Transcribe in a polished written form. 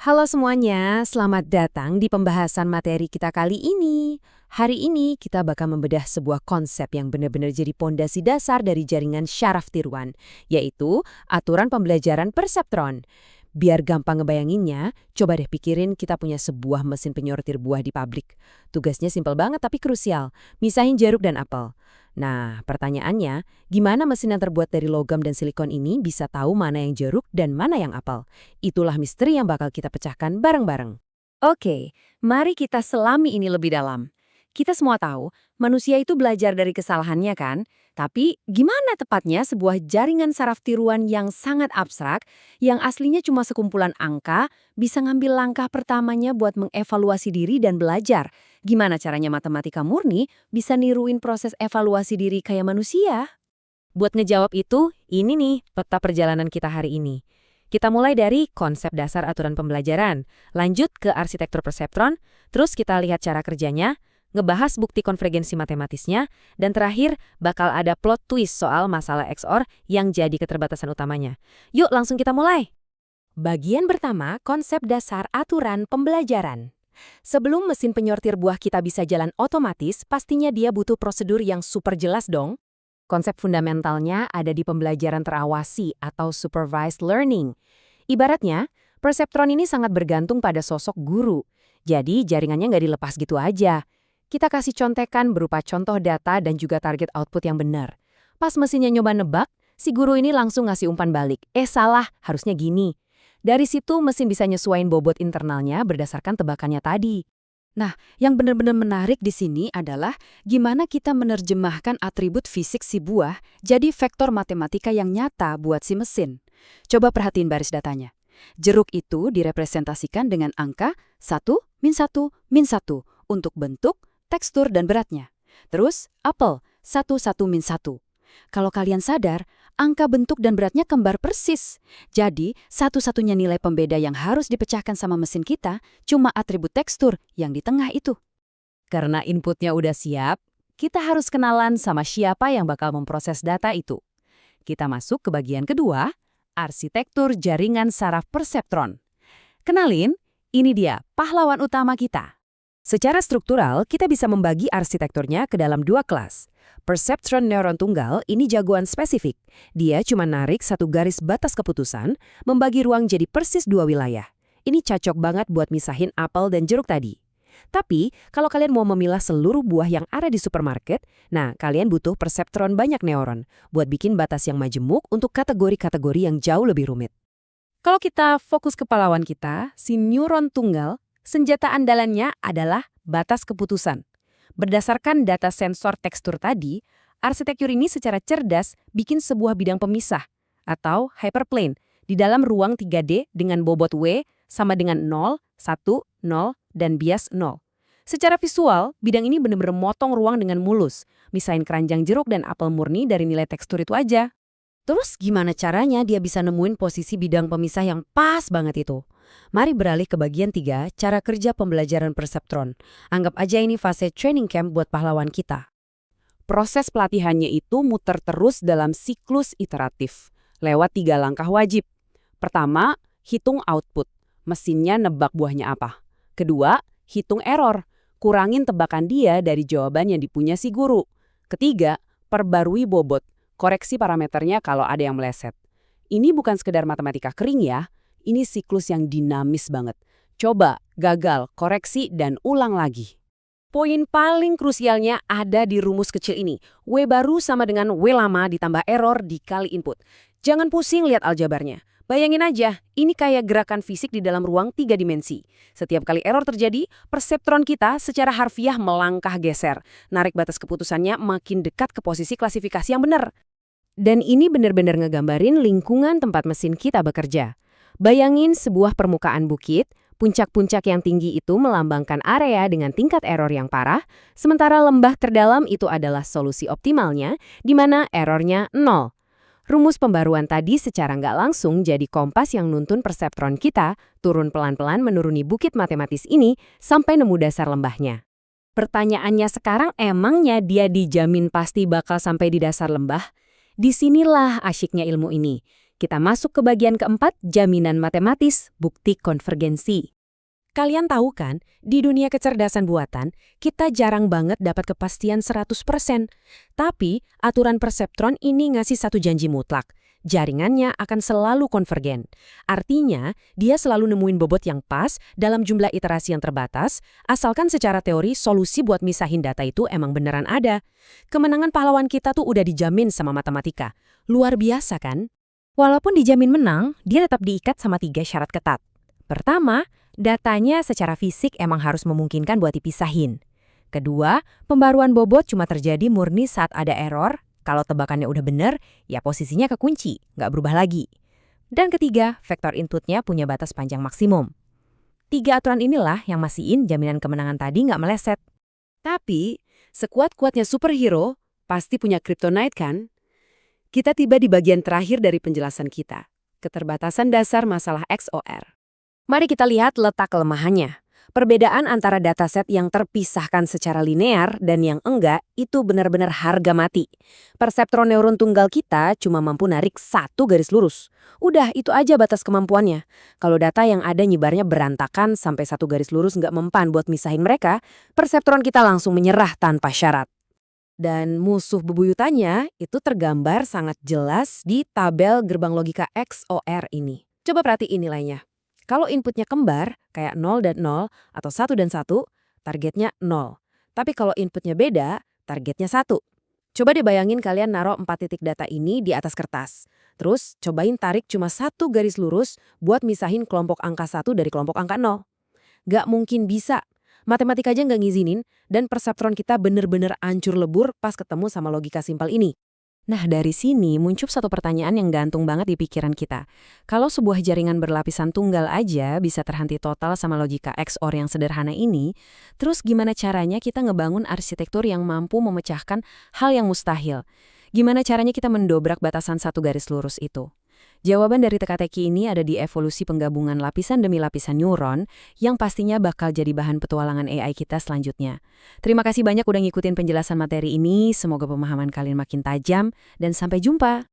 Halo semuanya, selamat datang di pembahasan materi kita kali ini. Hari ini kita bakal membedah sebuah konsep yang benar-benar jadi pondasi dasar dari jaringan syaraf tiruan, yaitu aturan pembelajaran perseptron. Biar gampang ngebayanginnya, coba deh pikirin kita punya sebuah mesin penyortir buah di pabrik. Tugasnya simpel banget tapi krusial, misahin jeruk dan apel. Nah, pertanyaannya, gimana mesin yang terbuat dari logam dan silikon ini bisa tahu mana yang jeruk dan mana yang apel? Itulah misteri yang bakal kita pecahkan bareng-bareng. Oke, mari kita selami ini lebih dalam. Kita semua tahu, manusia itu belajar dari kesalahannya kan? Tapi gimana tepatnya sebuah jaringan saraf tiruan yang sangat abstrak, yang aslinya cuma sekumpulan angka, bisa ngambil langkah pertamanya buat mengevaluasi diri dan belajar? Gimana caranya matematika murni bisa niruin proses evaluasi diri kayak manusia? Buat ngejawab itu, ini nih peta perjalanan kita hari ini. Kita mulai dari konsep dasar aturan pembelajaran, lanjut ke arsitektur perseptron, terus kita lihat cara kerjanya, ngebahas bukti konvergensi matematisnya, dan terakhir bakal ada plot twist soal masalah XOR yang jadi keterbatasan utamanya. Yuk langsung kita mulai. Bagian pertama, konsep dasar aturan pembelajaran. Sebelum mesin penyortir buah kita bisa jalan otomatis, pastinya dia butuh prosedur yang super jelas dong. Konsep fundamentalnya ada di pembelajaran terawasi atau supervised learning. Ibaratnya, perseptron ini sangat bergantung pada sosok guru. Jadi jaringannya nggak dilepas gitu aja. Kita kasih contekan berupa contoh data dan juga target output yang benar. Pas mesinnya nyoba nebak, si guru ini langsung ngasih umpan balik. Salah, harusnya gini. Dari situ mesin bisa nyesuaiin bobot internalnya berdasarkan tebakannya tadi. Nah, yang benar-benar menarik di sini adalah gimana kita menerjemahkan atribut fisik si buah jadi vektor matematika yang nyata buat si mesin. Coba perhatiin baris datanya. Jeruk itu direpresentasikan dengan angka 1, min 1, min 1 untuk bentuk, tekstur, dan beratnya. Terus, apel 1, 1, min 1. Kalau kalian sadar, angka bentuk dan beratnya kembar persis. Jadi, satu-satunya nilai pembeda yang harus dipecahkan sama mesin kita cuma atribut tekstur yang di tengah itu. Karena inputnya udah siap, kita harus kenalan sama siapa yang bakal memproses data itu. Kita masuk ke bagian kedua, arsitektur jaringan saraf perseptron. Kenalin, ini dia pahlawan utama kita. Secara struktural, kita bisa membagi arsitekturnya ke dalam dua kelas. Perseptron neuron tunggal ini jagoan spesifik. Dia cuma narik satu garis batas keputusan, membagi ruang jadi persis dua wilayah. Ini cocok banget buat misahin apel dan jeruk tadi. Tapi, kalau kalian mau memilah seluruh buah yang ada di supermarket, nah kalian butuh perseptron banyak neuron buat bikin batas yang majemuk untuk kategori-kategori yang jauh lebih rumit. Kalau kita fokus ke pahlawan kita, si neuron tunggal, senjata andalannya adalah batas keputusan. Berdasarkan data sensor tekstur tadi, arsitektur ini secara cerdas bikin sebuah bidang pemisah atau hyperplane di dalam ruang 3D dengan bobot W sama dengan 0, 1, 0, dan bias 0. Secara visual, bidang ini benar-benar motong ruang dengan mulus, misahin keranjang jeruk dan apel murni dari nilai tekstur itu aja. Terus gimana caranya dia bisa nemuin posisi bidang pemisah yang pas banget itu? Mari beralih ke bagian 3, cara kerja pembelajaran perseptron. Anggap aja ini fase training camp buat pahlawan kita. Proses pelatihannya itu muter terus dalam siklus iteratif, lewat 3 langkah wajib. Pertama, hitung output. Mesinnya nebak buahnya apa. Kedua, hitung error. Kurangin tebakan dia dari jawaban yang dipunya si guru. Ketiga, perbarui bobot. Koreksi parameternya kalau ada yang meleset. Ini bukan sekedar matematika kering ya. Ini siklus yang dinamis banget. Coba, gagal, koreksi, dan ulang lagi. Poin paling krusialnya ada di rumus kecil ini. W baru sama dengan W lama ditambah error dikali input. Jangan pusing lihat aljabarnya. Bayangin aja, ini kayak gerakan fisik di dalam ruang 3 dimensi. Setiap kali error terjadi, perseptron kita secara harfiah melangkah geser. Narik batas keputusannya makin dekat ke posisi klasifikasi yang benar. Dan ini benar-benar ngegambarin lingkungan tempat mesin kita bekerja. Bayangin sebuah permukaan bukit, puncak-puncak yang tinggi itu melambangkan area dengan tingkat error yang parah, sementara lembah terdalam itu adalah solusi optimalnya, di mana errornya 0. Rumus pembaruan tadi secara nggak langsung jadi kompas yang nuntun perseptron kita turun pelan-pelan menuruni bukit matematis ini sampai nemu dasar lembahnya. Pertanyaannya sekarang, emangnya dia dijamin pasti bakal sampai di dasar lembah? Disinilah asyiknya ilmu ini. Kita masuk ke bagian keempat, jaminan matematis, bukti konvergensi. Kalian tahu kan, di dunia kecerdasan buatan, kita jarang banget dapat kepastian 100%. Tapi, aturan perseptron ini ngasih satu janji mutlak. Jaringannya akan selalu konvergen. Artinya, dia selalu nemuin bobot yang pas dalam jumlah iterasi yang terbatas, asalkan secara teori solusi buat misahin data itu emang beneran ada. Kemenangan pahlawan kita tuh udah dijamin sama matematika. Luar biasa kan? Walaupun dijamin menang, dia tetap diikat sama 3 syarat ketat. Pertama, datanya secara fisik emang harus memungkinkan buat dipisahin. Kedua, pembaruan bobot cuma terjadi murni saat ada error. Kalau tebakannya udah bener, ya posisinya kekunci, nggak berubah lagi. Dan ketiga, vektor inputnya punya batas panjang maksimum. 3 aturan inilah yang mastiin jaminan kemenangan tadi nggak meleset. Tapi, sekuat-kuatnya superhero, pasti punya kryptonite kan? Kita tiba di bagian terakhir dari penjelasan kita, keterbatasan dasar masalah XOR. Mari kita lihat letak kelemahannya. Perbedaan antara dataset yang terpisahkan secara linear dan yang enggak itu benar-benar harga mati. Perseptron neuron tunggal kita cuma mampu narik 1 garis lurus. Udah, itu aja batas kemampuannya. Kalau data yang ada nyebarnya berantakan sampai 1 garis lurus nggak mempan buat misahin mereka, perseptron kita langsung menyerah tanpa syarat. Dan musuh bebuyutannya itu tergambar sangat jelas di tabel gerbang logika XOR ini. Coba perhatiin nilainya. Kalau inputnya kembar, kayak 0 dan 0, atau 1 dan 1, targetnya 0. Tapi kalau inputnya beda, targetnya 1. Coba deh bayangin kalian naruh 4 titik data ini di atas kertas. Terus cobain tarik cuma 1 garis lurus buat misahin kelompok angka 1 dari kelompok angka 0. Gak mungkin bisa. Matematika aja nggak ngizinin, dan perseptron kita bener-bener ancur lebur pas ketemu sama logika simpel ini. Nah, dari sini muncul satu pertanyaan yang gantung banget di pikiran kita. Kalau sebuah jaringan berlapisan tunggal aja bisa terhenti total sama logika XOR yang sederhana ini, terus gimana caranya kita ngebangun arsitektur yang mampu memecahkan hal yang mustahil? Gimana caranya kita mendobrak batasan 1 garis lurus itu? Jawaban dari teka-teki ini ada di evolusi penggabungan lapisan demi lapisan neuron yang pastinya bakal jadi bahan petualangan AI kita selanjutnya. Terima kasih banyak udah ngikutin penjelasan materi ini, semoga pemahaman kalian makin tajam, dan sampai jumpa!